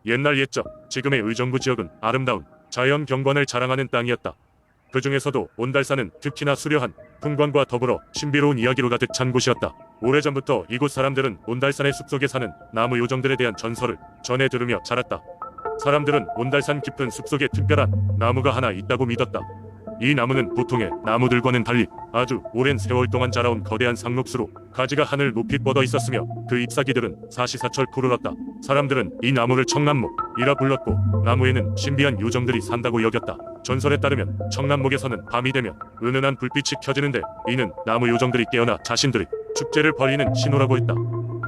옛날 옛적 지금의 의정부 지역은 아름다운 자연 경관을 자랑하는 땅이었다. 그 중에서도 온달산은 특히나 수려한 풍광과 더불어 신비로운 이야기로 가득 찬 곳이었다. 오래전부터 이곳 사람들은 온달산의 숲속에 사는 나무 요정들에 대한 전설을 전해 들으며 자랐다. 사람들은 온달산 깊은 숲속에 특별한 나무가 하나 있다고 믿었다. 이 나무는 보통의 나무들과는 달리 아주 오랜 세월 동안 자라온 거대한 상록수로 가지가 하늘 높이 뻗어 있었으며 그 잎사귀들은 사시사철 푸르렀다. 사람들은 이 나무를 청남목이라 불렀고 나무에는 신비한 요정들이 산다고 여겼다. 전설에 따르면 청남목에서는 밤이 되면 은은한 불빛이 켜지는데 이는 나무 요정들이 깨어나 자신들의 축제를 벌이는 신호라고 했다.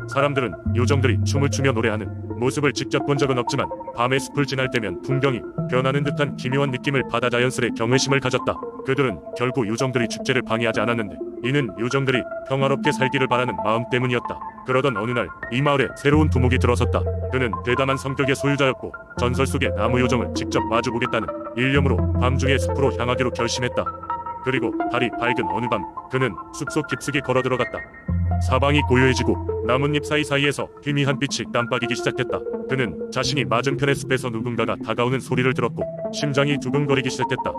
사람들은 요정들이 춤을 추며 노래하는 모습을 직접 본 적은 없지만 밤의 숲을 지날 때면 풍경이 변하는 듯한 기묘한 느낌을 받아 자연스레 경외심을 가졌다. 그들은 결국 요정들이 축제를 방해하지 않았는데 이는 요정들이 평화롭게 살기를 바라는 마음 때문이었다. 그러던 어느 날 이 마을에 새로운 두목이 들어섰다. 그는 대담한 성격의 소유자였고 전설 속의 나무 요정을 직접 마주보겠다는 일념으로 밤중에 숲으로 향하기로 결심했다. 그리고 달이 밝은 어느 밤 그는 숲속 깊숙이 걸어 들어갔다. 사방이 고요해지고 나뭇잎 사이사이에서 희미한 빛이 깜빡이기 시작했다. 그는 자신이 맞은편의 숲에서 누군가가 다가오는 소리를 들었고 심장이 두근거리기 시작했다.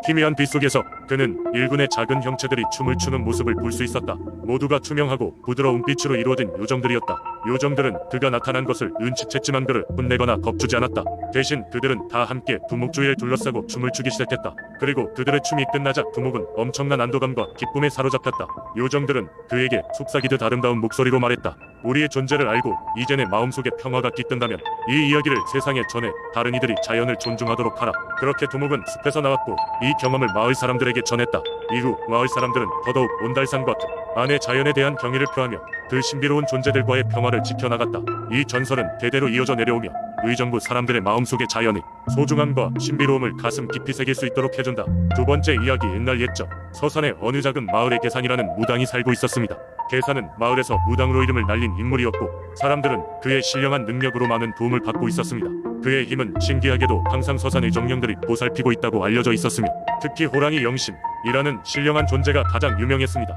희미한 빛 속에서 그는 일군의 작은 형체들이 춤을 추는 모습을 볼 수 있었다. 모두가 투명하고 부드러운 빛으로 이루어진 요정들이었다. 요정들은 그가 나타난 것을 눈치챘지만 그를 혼내거나 겁주지 않았다. 대신 그들은 다 함께 두목 주위를 둘러싸고 춤을 추기 시작했다. 그리고 그들의 춤이 끝나자 두목은 엄청난 안도감과 기쁨에 사로잡혔다. 요정들은 그에게 속삭이듯 아름다운 목소리로 말했다. 우리의 존재를 알고 이제 내 마음속에 평화가 깃든다면 이 이야기를 세상에 전해 다른 이들이 자연을 존중하도록 하라. 그렇게 두목은 숲에서 나왔고 이 경험을 마을 사람들에게 전했다. 이후 마을 사람들은 더더욱 온달산과 그 안의 자연에 대한 경의를 표하며 그 신비로운 존재들과의 평화를 지켜나갔다. 이 전설은 대대로 이어져 내려오며 의정부 사람들의 마음속에 자연의 소중함과 신비로움을 가슴 깊이 새길 수 있도록 해준다. 두 번째 이야기. 옛날 옛적 서산의 어느 작은 마을에 계산이라는 무당이 살고 있었습니다. 계산은 마을에서 무당으로 이름을 날린 인물이었고 사람들은 그의 신령한 능력으로 많은 도움을 받고 있었습니다. 그의 힘은 신기하게도 항상 서산의 정령들이 보살피고 있다고 알려져 있었으며 특히 호랑이 영신이라는 신령한 존재가 가장 유명했습니다.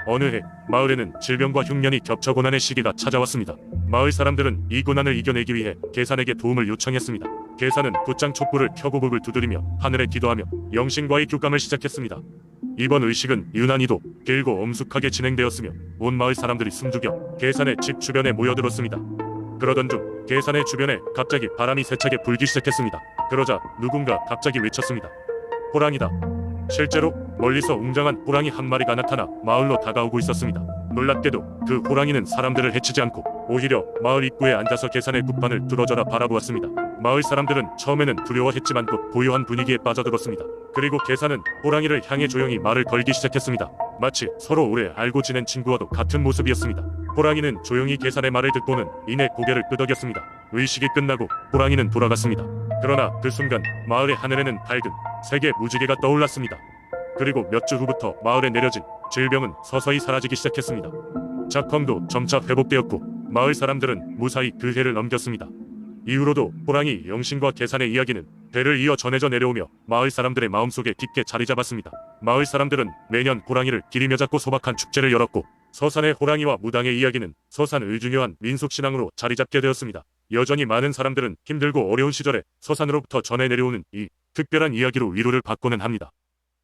어느 해 마을에는 질병과 흉년이 겹쳐 고난의 시기가 찾아왔습니다. 마을 사람들은 이 고난을 이겨내기 위해 계산에게 도움을 요청했습니다. 계산은 곧장 촛불을 켜고 북을 두드리며 하늘에 기도하며 영신과의 교감을 시작했습니다. 이번 의식은 유난히도 길고 엄숙하게 진행되었으며 온 마을 사람들이 숨죽여 계산의 집 주변에 모여들었습니다. 그러던 중 계산의 주변에 갑자기 바람이 세차게 불기 시작했습니다. 그러자 누군가 갑자기 외쳤습니다. 호랑이다. 실제로 멀리서 웅장한 호랑이 한 마리가 나타나 마을로 다가오고 있었습니다. 놀랍게도 그 호랑이는 사람들을 해치지 않고 오히려 마을 입구에 앉아서 계산의 굿판을 뚫어져라 바라보았습니다. 마을 사람들은 처음에는 두려워했지만 곧 고요한 분위기에 빠져들었습니다. 그리고 계산은 호랑이를 향해 조용히 말을 걸기 시작했습니다. 마치 서로 오래 알고 지낸 친구와도 같은 모습이었습니다. 호랑이는 조용히 계산의 말을 듣고는 이내 고개를 끄덕였습니다. 의식이 끝나고 호랑이는 돌아갔습니다. 그러나 그 순간 마을의 하늘에는 밝은 색의 무지개가 떠올랐습니다. 그리고 몇 주 후부터 마을에 내려진 질병은 서서히 사라지기 시작했습니다. 작황도 점차 회복되었고 마을 사람들은 무사히 그 해를 넘겼습니다. 이후로도 호랑이 영신과 계산의 이야기는 대를 이어 전해져 내려오며 마을 사람들의 마음속에 깊게 자리 잡았습니다. 마을 사람들은 매년 호랑이를 기리며 잡고 소박한 축제를 열었고 서산의 호랑이와 무당의 이야기는 서산의 중요한 민속신앙으로 자리 잡게 되었습니다. 여전히 많은 사람들은 힘들고 어려운 시절에 서산으로부터 전해 내려오는 이 특별한 이야기로 위로를 받고는 합니다.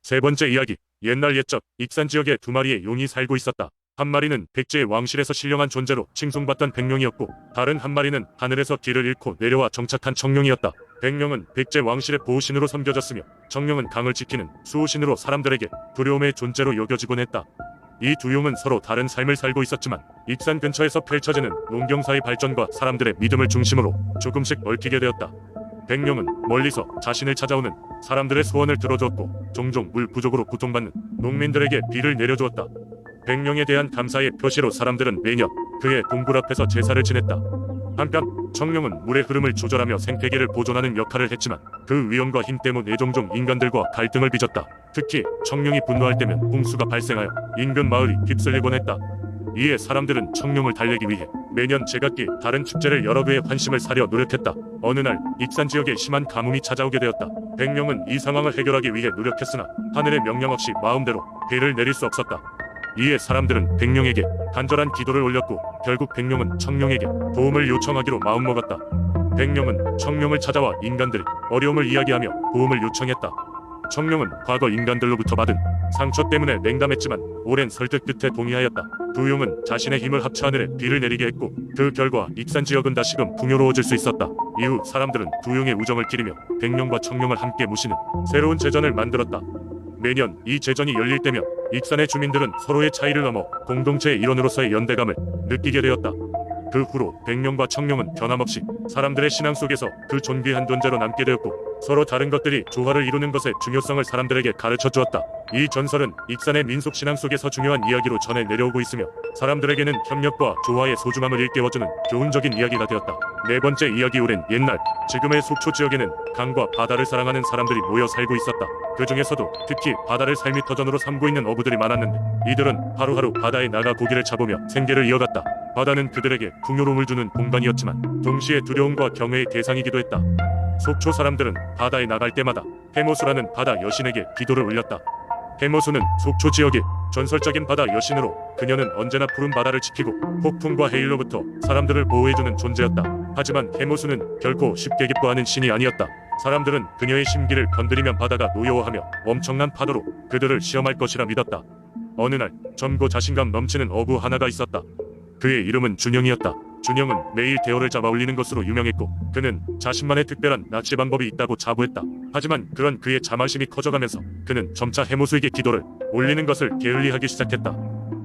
세 번째 이야기. 옛날 옛적 익산 지역에 두 마리의 용이 살고 있었다. 한 마리는 백제의 왕실에서 신령한 존재로 칭송받던 백룡이었고 다른 한 마리는 하늘에서 길을 잃고 내려와 정착한 청룡이었다. 백룡은 백제 왕실의 보호신으로 섬겨졌으며 청룡은 강을 지키는 수호신으로 사람들에게 두려움의 존재로 여겨지곤 했다. 이 두 용은 서로 다른 삶을 살고 있었지만 익산 근처에서 펼쳐지는 농경사의 발전과 사람들의 믿음을 중심으로 조금씩 얽히게 되었다. 백룡은 멀리서 자신을 찾아오는 사람들의 소원을 들어주었고 종종 물 부족으로 고통받는 농민들에게 비를 내려주었다. 백룡에 대한 감사의 표시로 사람들은 매년 그의 동굴 앞에서 제사를 지냈다. 한편 청룡은 물의 흐름을 조절하며 생태계를 보존하는 역할을 했지만 그 위험과 힘 때문에 종종 인간들과 갈등을 빚었다. 특히 청룡이 분노할 때면 홍수가 발생하여 인근 마을이 휩쓸리곤 했다. 이에 사람들은 청룡을 달래기 위해 매년 제각기 다른 축제를 여러 그의 환심을 사려 노력했다. 어느 날 익산 지역에 심한 가뭄이 찾아오게 되었다. 백룡은 이 상황을 해결하기 위해 노력했으나 하늘의 명령 없이 마음대로 비를 내릴 수 없었다. 이에 사람들은 백룡에게 간절한 기도를 올렸고 결국 백룡은 청룡에게 도움을 요청하기로 마음먹었다. 백령은 청룡을 찾아와 인간들이 어려움을 이야기하며 도움을 요청했다. 청룡은 과거 인간들로부터 받은 상처 때문에 냉담했지만 오랜 설득 끝에 동의하였다. 두 용은 자신의 힘을 합쳐 하늘에 비를 내리게 했고 그 결과 익산 지역은 다시금 풍요로워질 수 있었다. 이후 사람들은 두 용의 우정을 기리며 백령과 청룡을 함께 모시는 새로운 제전을 만들었다. 매년 이 제전이 열릴 때면 익산의 주민들은 서로의 차이를 넘어 공동체의 일원으로서의 연대감을 느끼게 되었다. 그 후로 백령과 청룡은 변함없이 사람들의 신앙 속에서 그 존귀한 존재로 남게 되었고 서로 다른 것들이 조화를 이루는 것의 중요성을 사람들에게 가르쳐 주었다. 이 전설은 익산의 민속 신앙 속에서 중요한 이야기로 전해 내려오고 있으며 사람들에게는 협력과 조화의 소중함을 일깨워주는 교훈적인 이야기가 되었다. 네 번째 이야기. 오랜 옛날 지금의 속초 지역에는 강과 바다를 사랑하는 사람들이 모여 살고 있었다. 그 중에서도 특히 바다를 삶의 터전으로 삼고 있는 어부들이 많았는데 이들은 하루하루 바다에 나가 고기를 잡으며 생계를 이어갔다. 바다는 그들에게 풍요로움을 주는 공간이었지만 동시에 두려움과 경외의 대상이기도 했다. 속초 사람들은 바다에 나갈 때마다 해모수라는 바다 여신에게 기도를 올렸다. 해모수는 속초 지역의 전설적인 바다 여신으로 그녀는 언제나 푸른 바다를 지키고 폭풍과 해일로부터 사람들을 보호해주는 존재였다. 하지만 해모수는 결코 쉽게 기뻐하는 신이 아니었다. 사람들은 그녀의 심기를 건드리면 바다가 노여워하며 엄청난 파도로 그들을 시험할 것이라 믿었다. 어느 날 젊고 자신감 넘치는 어부 하나가 있었다. 그의 이름은 준영이었다. 준영은 매일 대어를 잡아 올리는 것으로 유명했고 그는 자신만의 특별한 낚시 방법이 있다고 자부했다. 하지만 그런 그의 자만심이 커져가면서 그는 점차 해모수에게 기도를 올리는 것을 게을리하기 시작했다.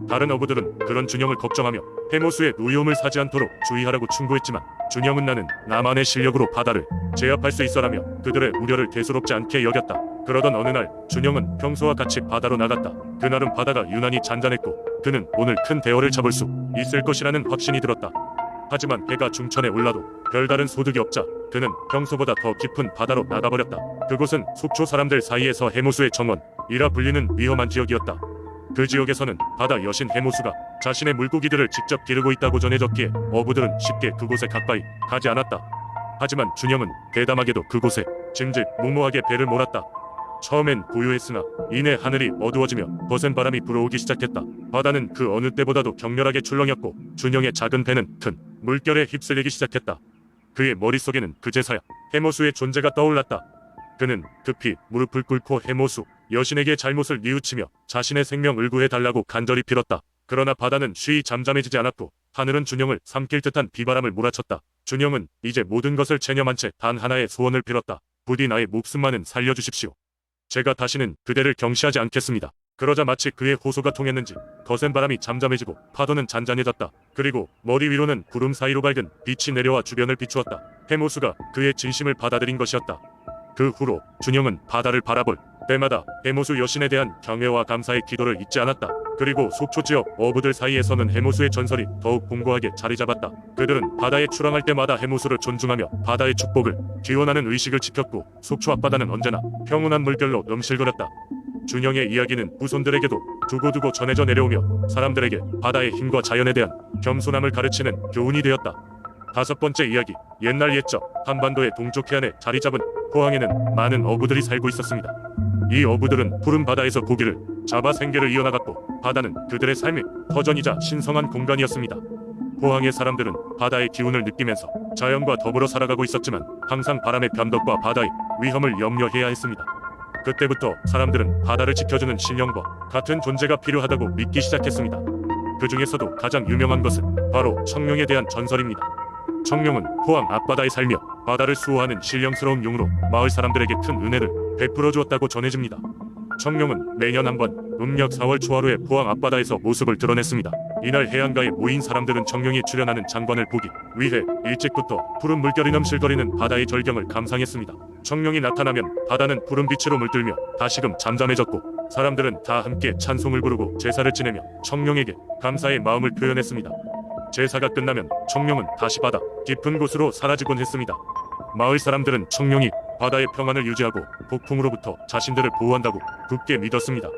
다른 어부들은 그런 준영을 걱정하며 해모수의 노여움을 사지 않도록 주의하라고 충고했지만 준영은 나는 나만의 실력으로 바다를 제압할 수 있어라며 그들의 우려를 대수롭지 않게 여겼다. 그러던 어느 날 준영은 평소와 같이 바다로 나갔다. 그날은 바다가 유난히 잔잔했고 그는 오늘 큰 대어를 잡을 수 있을 것이라는 확신이 들었다. 하지만 해가 중천에 올라도 별다른 소득이 없자 그는 평소보다 더 깊은 바다로 나가버렸다. 그곳은 속초 사람들 사이에서 해모수의 정원이라 불리는 위험한 지역이었다. 그 지역에서는 바다 여신 해모수가 자신의 물고기들을 직접 기르고 있다고 전해졌기에 어부들은 쉽게 그곳에 가까이 가지 않았다. 하지만 준영은 대담하게도 그곳에 짐짓 무모하게 배를 몰았다. 처음엔 고요했으나 이내 하늘이 어두워지며 거센 바람이 불어오기 시작했다. 바다는 그 어느 때보다도 격렬하게 출렁였고 준영의 작은 배는 큰 물결에 휩쓸리기 시작했다. 그의 머릿속에는 그제서야 해모수의 존재가 떠올랐다. 그는 급히 무릎을 꿇고 해모수 여신에게 잘못을 뉘우치며 자신의 생명을 구해달라고 간절히 빌었다. 그러나 바다는 쉬이 잠잠해지지 않았고 하늘은 준영을 삼킬 듯한 비바람을 몰아쳤다. 준영은 이제 모든 것을 체념한 채 단 하나의 소원을 빌었다. 부디 나의 목숨만은 살려주십시오. 제가 다시는 그대를 경시하지 않겠습니다. 그러자 마치 그의 호소가 통했는지 거센 바람이 잠잠해지고 파도는 잔잔해졌다. 그리고 머리 위로는 구름 사이로 밝은 빛이 내려와 주변을 비추었다. 해모수가 그의 진심을 받아들인 것이었다. 그 후로 준영은 바다를 바라볼 때마다 해모수 여신에 대한 경외와 감사의 기도를 잊지 않았다. 그리고 속초 지역 어부들 사이에서는 해모수의 전설이 더욱 공고하게 자리 잡았다. 그들은 바다에 출항할 때마다 해모수를 존중하며 바다의 축복을 기원하는 의식을 지켰고 속초 앞바다는 언제나 평온한 물결로 넘실거렸다. 준영의 이야기는 후손들에게도 두고두고 전해져 내려오며 사람들에게 바다의 힘과 자연에 대한 겸손함을 가르치는 교훈이 되었다. 다섯 번째 이야기. 옛날 옛적 한반도의 동쪽 해안에 자리 잡은 포항에는 많은 어부들이 살고 있었습니다. 이 어부들은 푸른 바다에서 고기를 잡아 생계를 이어나갔고 바다는 그들의 삶의 터전이자 신성한 공간이었습니다. 포항의 사람들은 바다의 기운을 느끼면서 자연과 더불어 살아가고 있었지만 항상 바람의 변덕과 바다의 위험을 염려해야 했습니다. 그때부터 사람들은 바다를 지켜주는 신령과 같은 존재가 필요하다고 믿기 시작했습니다. 그 중에서도 가장 유명한 것은 바로 청룡에 대한 전설입니다. 청룡은 포항 앞바다에 살며 바다를 수호하는 신령스러운 용으로 마을 사람들에게 큰 은혜를 베풀어 주었다고 전해집니다. 청룡은 매년 한 번 음력 4월 초하루에 포항 앞바다에서 모습을 드러냈습니다. 이날 해안가에 모인 사람들은 청룡이 출현하는 장관을 보기 위해 일찍부터 푸른 물결이 넘실거리는 바다의 절경을 감상했습니다. 청룡이 나타나면 바다는 푸른 빛으로 물들며 다시금 잠잠해졌고 사람들은 다 함께 찬송을 부르고 제사를 지내며 청룡에게 감사의 마음을 표현했습니다. 제사가 끝나면 청룡은 다시 바다 깊은 곳으로 사라지곤 했습니다. 마을 사람들은 청룡이 바다의 평안을 유지하고 폭풍으로부터 자신들을 보호한다고 굳게 믿었습니다.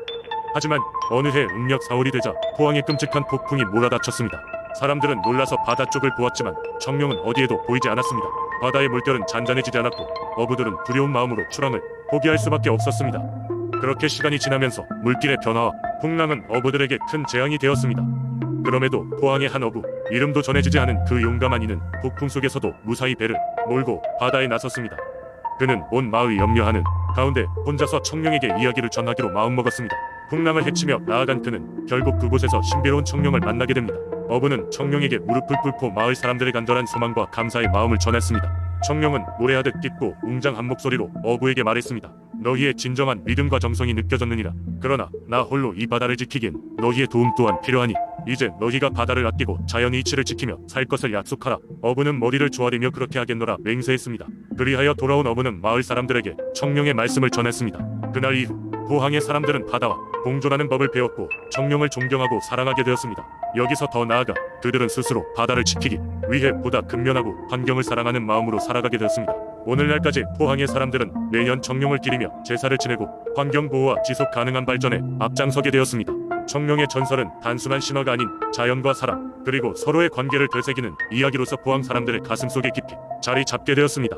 하지만 어느 해 음력 4월이 되자 포항에 끔찍한 폭풍이 몰아닥쳤습니다. 사람들은 놀라서 바다 쪽을 보았지만 청룡은 어디에도 보이지 않았습니다. 바다의 물결은 잔잔해지지 않았고 어부들은 두려운 마음으로 출항을 포기할 수밖에 없었습니다. 그렇게 시간이 지나면서 물길의 변화와 풍랑은 어부들에게 큰 재앙이 되었습니다. 그럼에도 포항의 한 어부 이름도 전해지지 않은 그 용감한 이는 폭풍 속에서도 무사히 배를 몰고 바다에 나섰습니다. 그는 온 마을이 염려하는 가운데 혼자서 청룡에게 이야기를 전하기로 마음먹었습니다. 풍랑을 헤치며 나아간 그는 결국 그곳에서 신비로운 청룡을 만나게 됩니다. 어부는 청룡에게 무릎을 꿇고 마을 사람들의 간절한 소망과 감사의 마음을 전했습니다. 청룡은 노래하듯 깊고 웅장한 목소리로 어부에게 말했습니다. 너희의 진정한 믿음과 정성이 느껴졌느니라. 그러나 나 홀로 이 바다를 지키기엔 너희의 도움 또한 필요하니 이제 너희가 바다를 아끼고 자연의 이치를 지키며 살 것을 약속하라. 어부는 머리를 조아리며 그렇게 하겠노라 맹세했습니다. 그리하여 돌아온 어부는 마을 사람들에게 청룡의 말씀을 전했습니다. 그날 이후 포항의 사람들은 바다와 공존하는 법을 배웠고 청룡을 존경하고 사랑하게 되었습니다. 여기서 더 나아가 그들은 스스로 바다를 지키기 위해 보다 근면하고 환경을 사랑하는 마음으로 살아가게 되었습니다. 오늘날까지 포항의 사람들은 매년 청룡을 기리며 제사를 지내고 환경보호와 지속 가능한 발전에 앞장서게 되었습니다. 청룡의 전설은 단순한 신화가 아닌 자연과 사람 그리고 서로의 관계를 되새기는 이야기로서 포항 사람들의 가슴속에 깊이 자리 잡게 되었습니다.